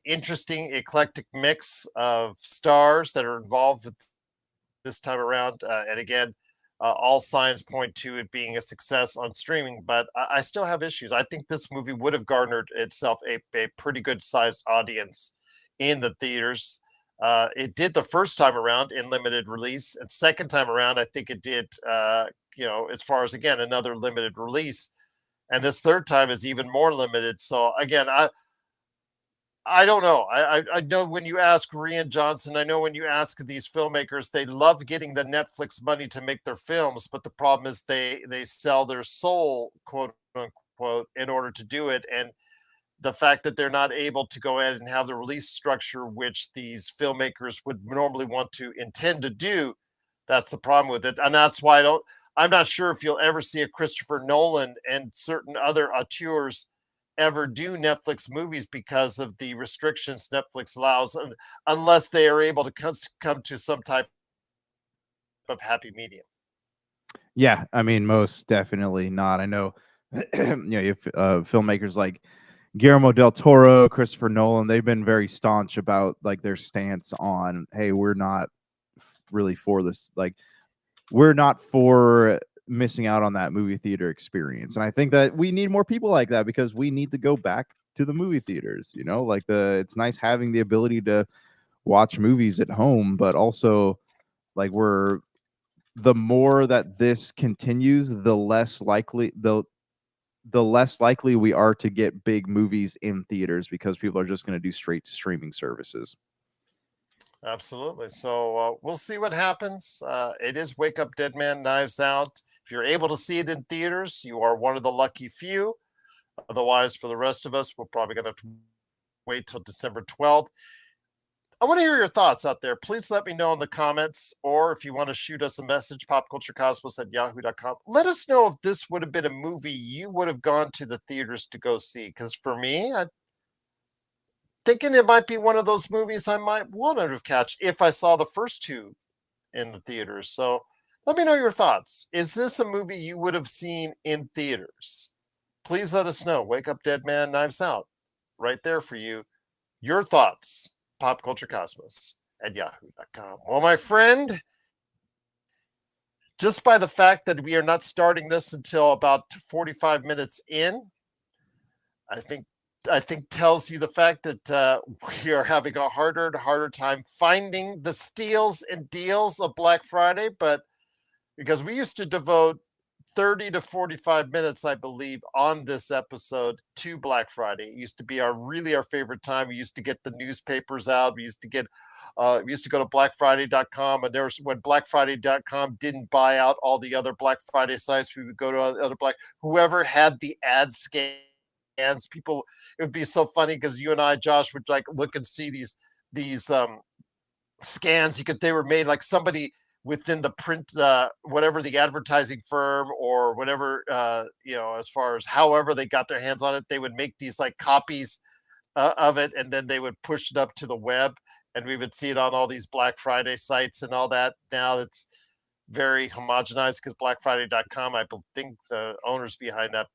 Speaker 2: interesting, eclectic mix of stars that are involved with this time around. And again, all signs point to it being a success on streaming, but I still have issues. I think this movie would have garnered itself a pretty good sized audience in the theaters. It did the first time around in limited release, and second time around, I think it did. As far as again another limited release, and this third time is even more limited. So again, I don't know. I know when you ask Rian Johnson, I know when you ask these filmmakers, they love getting the Netflix money to make their films, but the problem is they sell their soul, quote unquote, in order to do it. And the fact that they're not able to go ahead and have the release structure which these filmmakers would normally want to intend to do, that's the problem with it. And that's why I'm not sure if you'll ever see a Christopher Nolan and certain other auteurs ever do Netflix movies because of the restrictions Netflix allows, unless they are able to come to some type of happy medium.
Speaker 3: Yeah, I mean, most definitely not. I know, you have filmmakers like Guillermo del Toro, Christopher Nolan. They've been very staunch about like their stance on, hey, we're not really for this. Like, we're not for missing out on that movie theater experience. And I think that we need more people like that because we need to go back to the movie theaters. Like it's nice having the ability to watch movies at home, but also like the more that this continues, the less likely we are to get big movies in theaters because people are just going to do straight to streaming services.
Speaker 2: Absolutely. So we'll see what happens. It is Wake Up Dead Man, Knives Out. If you're able to see it in theaters, you are one of the lucky few. Otherwise, for the rest of us, we're probably going to have to wait till December 12th. I want to hear your thoughts out there. Please let me know in the comments, or if you want to shoot us a message, popculturecosmos@yahoo.com. Let us know if this would have been a movie you would have gone to the theaters to go see. Because for me, I'm thinking it might be one of those movies I might want to catch if I saw the first two in the theaters. So let me know your thoughts. Is this a movie you would have seen in theaters? Please let us know. Wake Up Dead Man, Knives Out, right there for you. Your thoughts, popculturecosmos@yahoo.com. Well, my friend, just by the fact that we are not starting this until about 45 minutes in, I think tells you the fact that we are having a harder and harder time finding the steals and deals of Black Friday. But because we used to devote 30 to 45 minutes, I believe, on this episode to Black Friday. It used to be our favorite time. We used to get the newspapers out. We used to go to blackfriday.com, and there was when blackfriday.com didn't buy out all the other Black Friday sites, we would go to other whoever had the ad scans. People, it would be so funny because you and I, Josh, would like look and see these scans. They were made like somebody within the print, whatever the advertising firm or whatever, as far as however they got their hands on it, they would make these like copies of it, and then they would push it up to the web, and we would see it on all these Black Friday sites and all that. Now it's very homogenized because blackfriday.com, I think the owners behind that,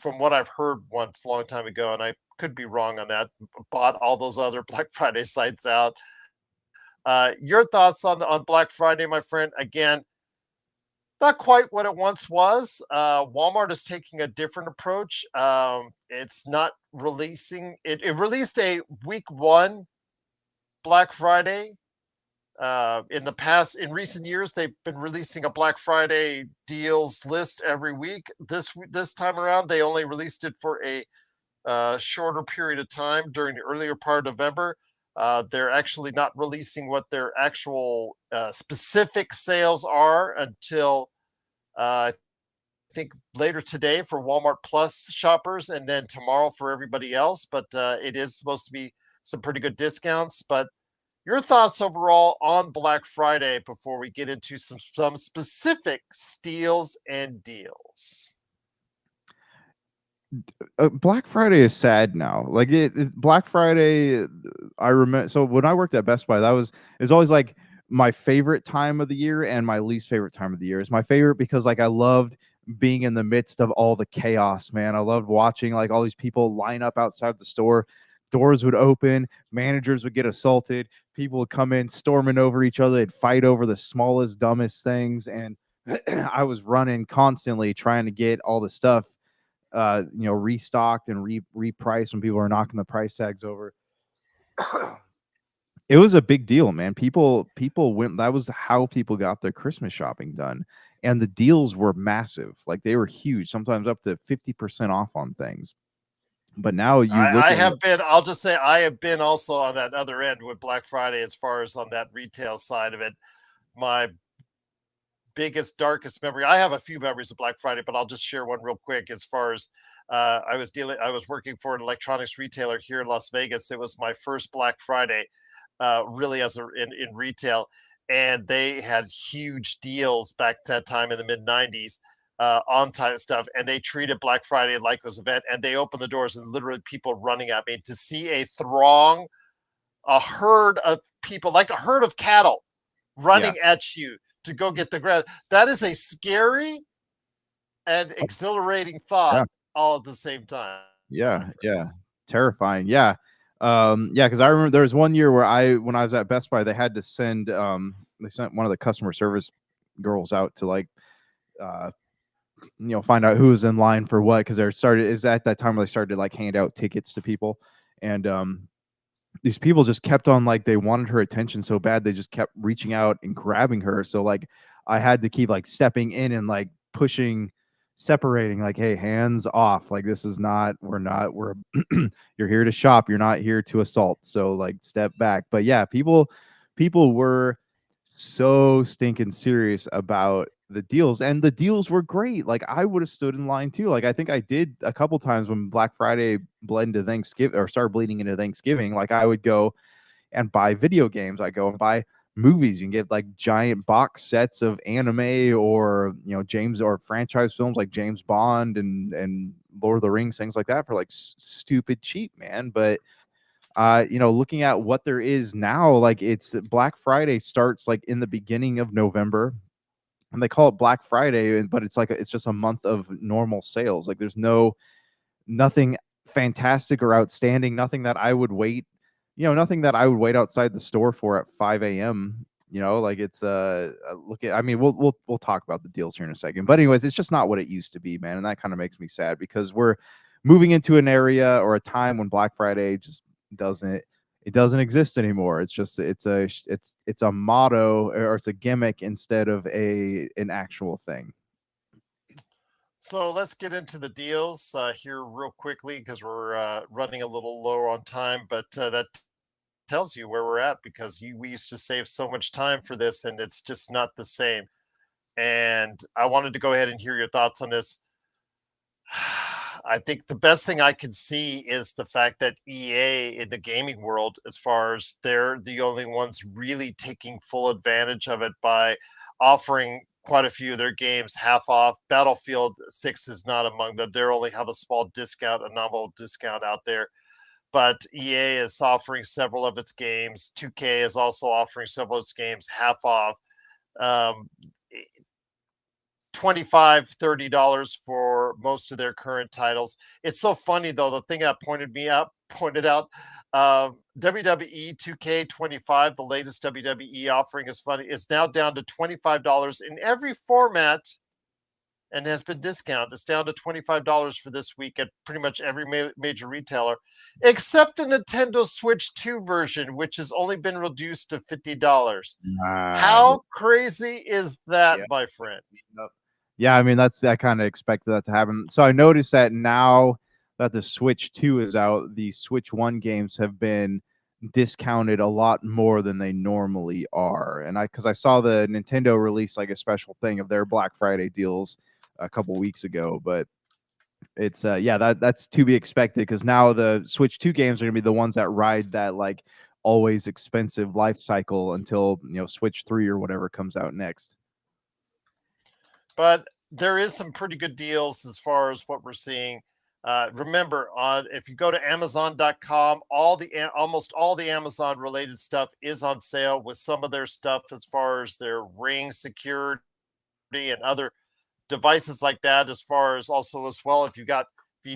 Speaker 2: from what I've heard once a long time ago, and I could be wrong on that. Bought all those other Black Friday sites out. Your thoughts on Black Friday, my friend? Again, not quite what it once was. Walmart is taking a different approach. It's not releasing it. It released a week one Black Friday. In recent years, they've been releasing a Black Friday deals list every week. This time around, they only released it for a shorter period of time during the earlier part of November. They're actually not releasing what their actual specific sales are until I think later today for Walmart Plus shoppers, and then tomorrow for everybody else. But it is supposed to be some pretty good discounts. But your thoughts overall on Black Friday before we get into some specific steals and deals?
Speaker 3: Black Friday is sad now. Like Black Friday, I remember. So when I worked at Best Buy, it's always like my favorite time of the year and my least favorite time of the year. Is my favorite because like I loved being in the midst of all the chaos, man. I loved watching like all these people line up outside the store. Doors would open, managers would get assaulted, people would come in storming over each other, they'd fight over the smallest, dumbest things, and I was running constantly trying to get all the stuff restocked and repriced when people are knocking the price tags over. It was a big deal, man. People went, that was how people got their Christmas shopping done. And the deals were massive. Like they were huge, sometimes up to 50% off on things. But now
Speaker 2: I'll just say I have been also on that other end with Black Friday as far as on that retail side of it. My biggest, darkest memory, I have a few memories of Black Friday, but I'll just share one real quick. As far as I was working for an electronics retailer here in Las Vegas. It was my first Black Friday, really in retail. And they had huge deals back at that time in the mid 90s. On time stuff, and they treated Black Friday like it was an event, and they opened the doors and literally people running at me to see a herd of people, like a herd of cattle running at you to go get the ground. That is a scary and exhilarating thought all at the same time.
Speaker 3: Yeah. Terrifying. Yeah. Because I remember there was one year where when I was at Best Buy, they had to send they sent one of the customer service girls out to like find out who was in line for what, because is at that time where they started to like hand out tickets to people, and these people just kept on, like, they wanted her attention so bad they just kept reaching out and grabbing her. So like I had to keep like stepping in and like pushing, separating, like, hey, hands off, like this is not, we're you're here to shop, you're not here to assault, so like step back. But yeah, people were so stinking serious about the deals, and the deals were great. Like I would have stood in line too. Like I think I did a couple times when Black Friday bled into Thanksgiving, or started bleeding into Thanksgiving. Like I would go and buy video games. I go and buy movies. You can get like giant box sets of anime or James or franchise films like James Bond and Lord of the Rings, things like that for like stupid cheap, man. But looking at what there is now, like it's Black Friday starts like in the beginning of November, and they call it Black Friday, but it's like it's just a month of normal sales. Like there's nothing fantastic or outstanding, nothing that I would wait outside the store for at 5 a.m. Like it's I mean, we'll talk about the deals here in a second, but anyways, it's just not what it used to be, man, and that kind of makes me sad because we're moving into an area or a time when Black Friday just doesn't exist anymore. It's just it's a motto, or it's a gimmick instead of an actual thing.
Speaker 2: So let's get into the deals here real quickly because we're running a little low on time, but that tells you where we're at because we used to save so much time for this and it's just not the same. And I wanted to go ahead and hear your thoughts on this. I think the best thing I can see is the fact that EA in the gaming world, as far as they're the only ones really taking full advantage of it by offering quite a few of their games half off. Battlefield 6 is not among them. They only have a small discount, a nominal discount out there. But EA is offering several of its games. 2K is also offering several of its games half off. $25, $30 for most of their current titles. It's so funny though. The thing that pointed out, WWE 2K25, the latest WWE offering is funny. It's now down to $25 in every format and has been discounted. It's down to $25 for this week at pretty much every major retailer, except the Nintendo Switch 2 version, which has only been reduced to $50. How crazy is that, my friend?
Speaker 3: Yeah, I mean I kind of expected that to happen. So I noticed that now that the Switch 2 is out, the Switch 1 games have been discounted a lot more than they normally are. And because I saw the Nintendo release like a special thing of their Black Friday deals a couple weeks ago, but it's that's to be expected because now the Switch 2 games are gonna be the ones that ride that like always expensive life cycle until Switch 3 or whatever comes out next.
Speaker 2: But there is some pretty good deals as far as what we're seeing. Remember, if you go to Amazon.com, almost all the Amazon related stuff is on sale, with some of their stuff as far as their Ring security and other devices like that, as far as also as well, if you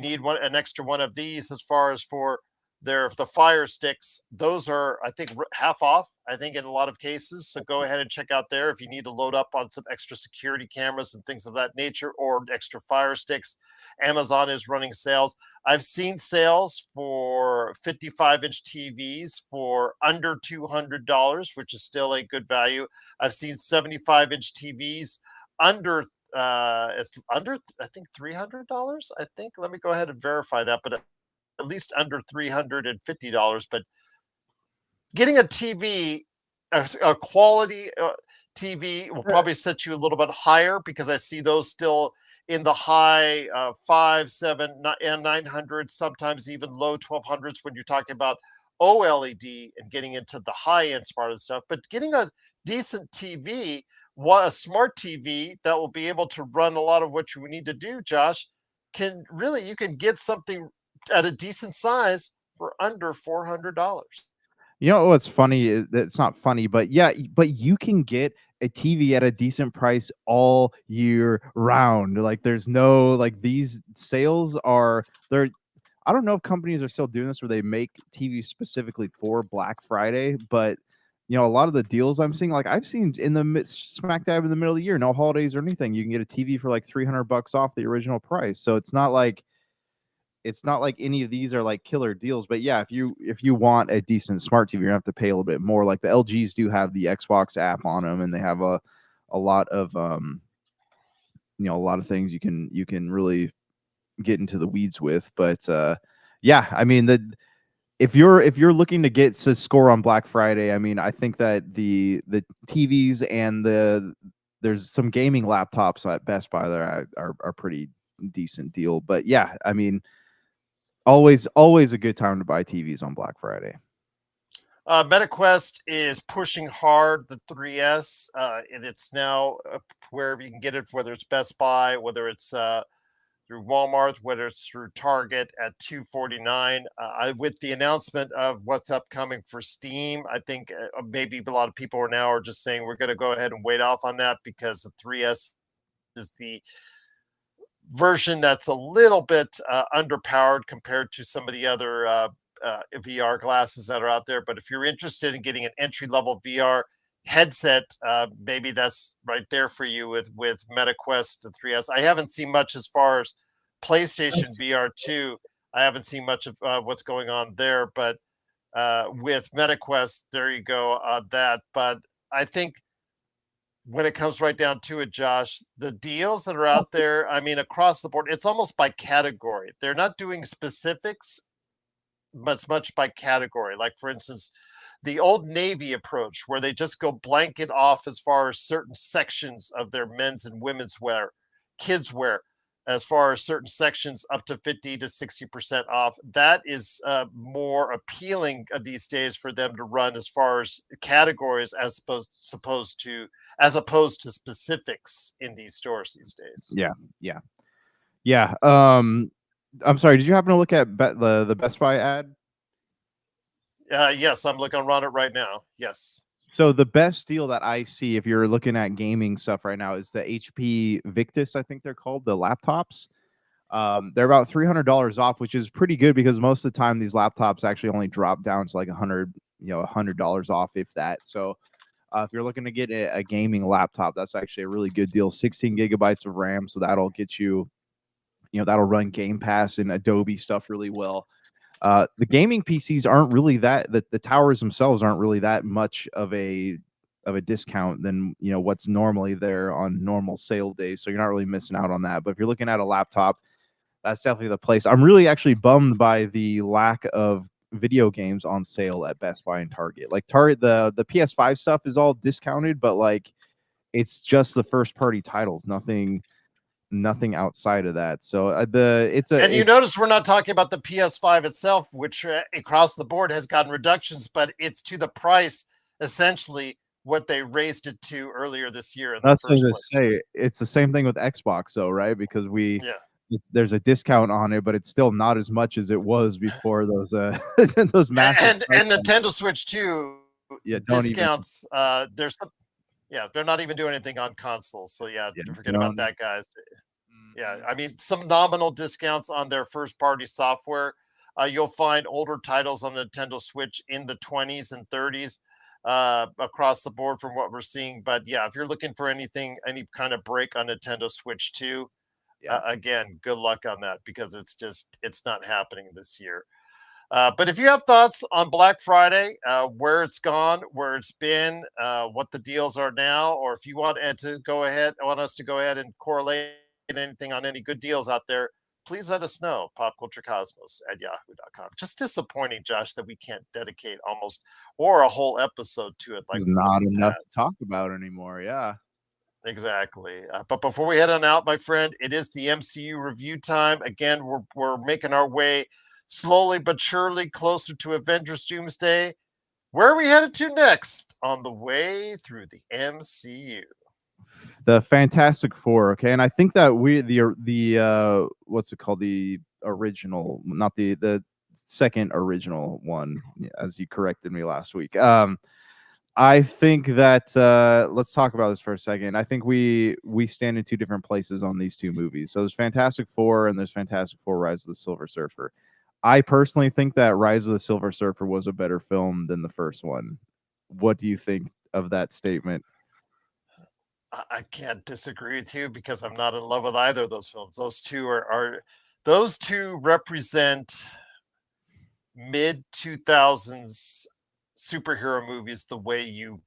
Speaker 2: need an extra one of these as far as for the Fire Sticks, those are, I think, half off, I think, in a lot of cases. So go ahead and check out there if you need to load up on some extra security cameras and things of that nature, or extra Fire Sticks. Amazon is running sales. I've seen sales for 55-inch TVs for under $200, which is still a good value. I've seen 75-inch TVs under it's under, I think, $300. I think, let me go ahead and verify that, but at least under $350. But getting a TV, a quality TV, will probably set you a little bit higher, because I see those still in the high 5, 7, and 900, sometimes even low 1200s when you're talking about OLED and getting into the high end part of stuff. But getting a decent TV, a smart TV that will be able to run a lot of what you need to do, Josh, you can get something at a decent size for under $400.
Speaker 3: You know what's funny is that it's not funny, but you can get a TV at a decent price all year round. Like there's no like these sales are they're I don't know if companies are still doing this where they make TVs specifically for Black Friday, but a lot of the deals I'm seeing, like I've seen in the smack dab in the middle of the year, no holidays or anything, you can get a TV for like $300 off the original price. So it's not like any of these are like killer deals. But yeah, if you want a decent smart TV, you're gonna have to pay a little bit more. Like the LGs do have the Xbox app on them, and they have a lot of a lot of things you can really get into the weeds with. But yeah, I mean if you're looking to get to score on Black Friday, I mean, I think that the TVs and there's some gaming laptops at Best Buy that are pretty decent deal. But yeah, I mean, always a good time to buy TVs on Black Friday.
Speaker 2: MetaQuest is pushing hard the 3S, and it's now wherever you can get it, whether it's Best Buy, whether it's through Walmart, whether it's through Target at $249. With the announcement of what's upcoming for Steam, I think maybe a lot of people are just saying we're going to go ahead and wait off on that, because the 3S is the version that's a little bit underpowered compared to some of the other VR glasses that are out there. But if you're interested in getting an entry-level VR headset, maybe that's right there for you with MetaQuest and 3S. I haven't seen much as far as PlayStation VR 2. I haven't seen much of what's going on there, but with MetaQuest, there you go on that. But I think when it comes right down to it, Josh, the deals that are out there, I mean, across the board, it's almost by category. They're not doing specifics, but it's much by category. Like, for instance, the Old Navy approach, where they just go blanket off as far as certain sections of their men's and women's wear, kids wear, as far as certain sections up to 50 to 60% off. That is more appealing these days for them to run as far as categories as opposed to specifics in these stores these days.
Speaker 3: Yeah. I'm sorry, did you happen to look at the Best Buy ad?
Speaker 2: Yes, I'm looking on it right now. Yes.
Speaker 3: So the best deal that I see if you're looking at gaming stuff right now is the HP Victus, I think they're called, the laptops. They're about $300 off, which is pretty good because most of the time these laptops actually only drop down to like $100 off, if that. So if you're looking to get a gaming laptop, that's actually a really good deal. 16 gigabytes of RAM, so that'll get you, that'll run Game Pass and Adobe stuff really well. The gaming PCs aren't really that. The towers themselves aren't really that much of a discount than what's normally there on normal sale days. So you're not really missing out on that. But if you're looking at a laptop, that's definitely the place. I'm really actually bummed by the lack of video games on sale at Best Buy and Target. Like Target, the PS5 stuff is all discounted, but like it's just the first party titles, nothing outside of that. So
Speaker 2: you notice we're not talking about the PS5 itself, which across the board has gotten reductions, but it's to the price essentially what they raised it to earlier this year.
Speaker 3: That's what I was gonna say. It's the same thing with Xbox, though, right? Because there's a discount on it, but it's still not as much as it was before those those massive
Speaker 2: and Nintendo Switch too.
Speaker 3: Yeah,
Speaker 2: discounts. There's some, they're not even doing anything on consoles. So forget about that, guys. Yeah, I mean, some nominal discounts on their first party software. You'll find older titles on the Nintendo Switch in the 20s and 30s across the board from what we're seeing. But if you're looking for any kind of break on Nintendo Switch 2, again, good luck on that because it's not happening this year. But if you have thoughts on Black Friday, where it's gone, where it's been, what the deals are now, or if you want us to go ahead and correlate anything on any good deals out there, please let us know. popculturecosmos@yahoo.com. Just disappointing, Josh, that we can't dedicate almost or a whole episode to it. Like
Speaker 3: not enough to talk about anymore. Yeah.
Speaker 2: Exactly. But before we head on out, my friend, it is the MCU review time. Again, we're making our way slowly but surely closer to Avengers Doomsday. Where are we headed to next on the way through the MCU?
Speaker 3: The Fantastic Four, okay, and I think that the what's it called, the original, not the second original one, as you corrected me last week. I think that let's talk about this for a second. I think we stand in two different places on these two movies. So there's Fantastic Four and there's Fantastic Four: Rise of the Silver Surfer. I personally think that Rise of the Silver Surfer was a better film than the first one. What do you think of that statement?
Speaker 2: I can't disagree with you because I'm not in love with either of those films. Those two represent mid 2000s superhero movies the way you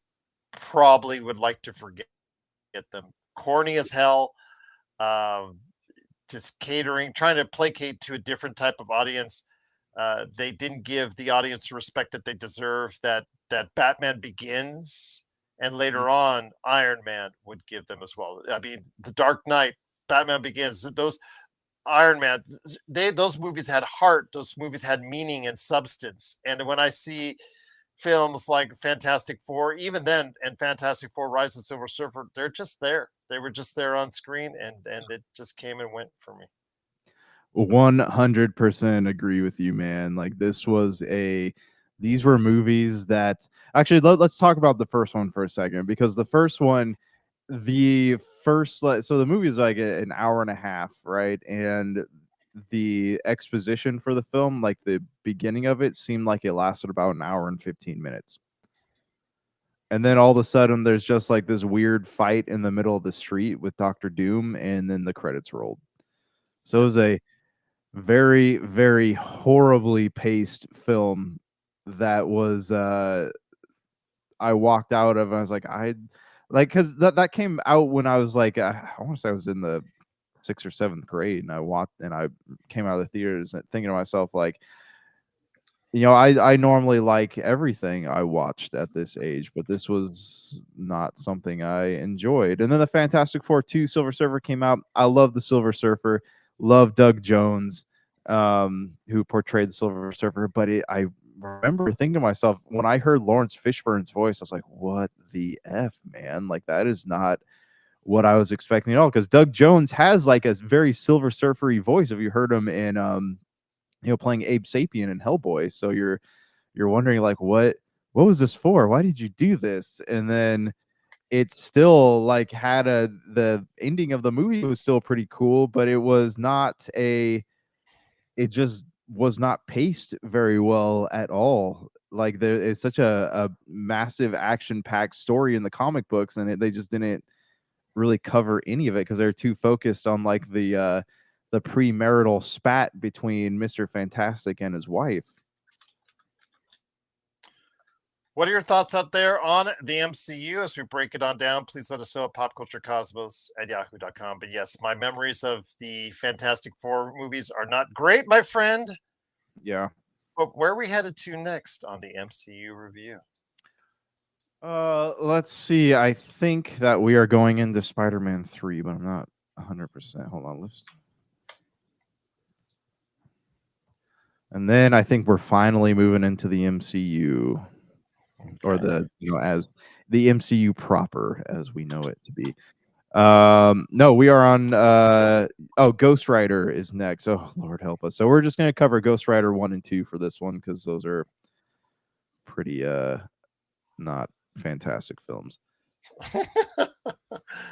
Speaker 2: probably would like to forget them. Corny as hell, just trying to placate to a different type of audience. They didn't give the audience the respect that they deserve, that Batman Begins and later on Iron Man would give them as well. I mean, The Dark Knight, Batman Begins, those Iron Man, those movies had heart. Those movies had meaning and substance. And when I see films like Fantastic Four, even then, and Fantastic Four: Rise of the Silver Surfer, they're just there. They were just there on screen, and it just came and went for me.
Speaker 3: 100% agree with you, man. Like these were movies that actually let's talk about the first one for a second, because the first one, so the movie is like an hour and a half, right? And the exposition for the film, like the beginning of it, seemed like it lasted about an hour and 15 minutes. And then all of a sudden there's just like this weird fight in the middle of the street with Dr. Doom, and then the credits rolled. So it was a very, very horribly paced film that was I walked out of, and I was like, because that came out when I was like, I want to say I was in the 6th or 7th grade, and I came out of the theaters thinking to myself, like, I normally like everything I watched at this age, but this was not something I enjoyed. And then the Fantastic Four 2 Silver Surfer came out. I love the Silver Surfer, love Doug Jones, who portrayed the Silver Surfer, but I remember thinking to myself, when I heard Lawrence Fishburne's voice, I was like, what the F, man? Like, that is not what I was expecting at all, because Doug Jones has like a very Silver Surfer-y voice. Have you heard him in playing Abe Sapien in Hellboy? So you're wondering, like, what what was this for? Why did you do this? And then it still like had the ending of the movie was still pretty cool, but it just was not paced very well at all. Like there is such a massive action packed story in the comic books, and they just didn't really cover any of it because they're too focused on like the premarital spat between Mr. Fantastic and his wife.
Speaker 2: What are your thoughts out there on the MCU as we break it on down? Please let us know at popculturecosmos@yahoo.com. But yes, my memories of the Fantastic Four movies are not great, my friend.
Speaker 3: Yeah.
Speaker 2: But where are we headed to next on the MCU review?
Speaker 3: Let's see. I think that we are going into Spider-Man 3, but I'm not 100%. Hold on, let's. And then I think we're finally moving into the MCU, or as the MCU proper as we know it to be. No, we are on Ghost Rider is next. Oh, Lord help us. So we're just going to cover Ghost Rider 1 and 2 for this one because those are pretty not fantastic films.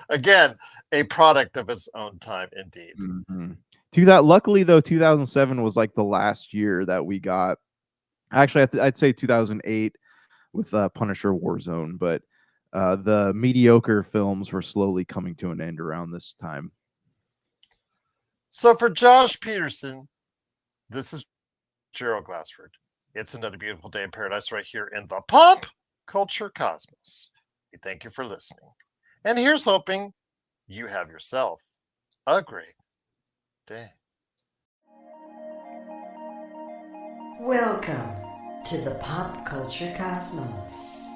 Speaker 2: Again, a product of its own time, indeed.
Speaker 3: Mm-hmm. Luckily though, 2007 was like the last year that we got. Actually, I'd say 2008 with Punisher Warzone, but the mediocre films were slowly coming to an end around this time.
Speaker 2: So for Josh Peterson, this is Gerald Glassford. It's another beautiful day in paradise right here in the Pop Culture Cosmos. We thank you for listening. And here's hoping you have yourself a great day.
Speaker 1: Welcome to the Pop Culture Cosmos.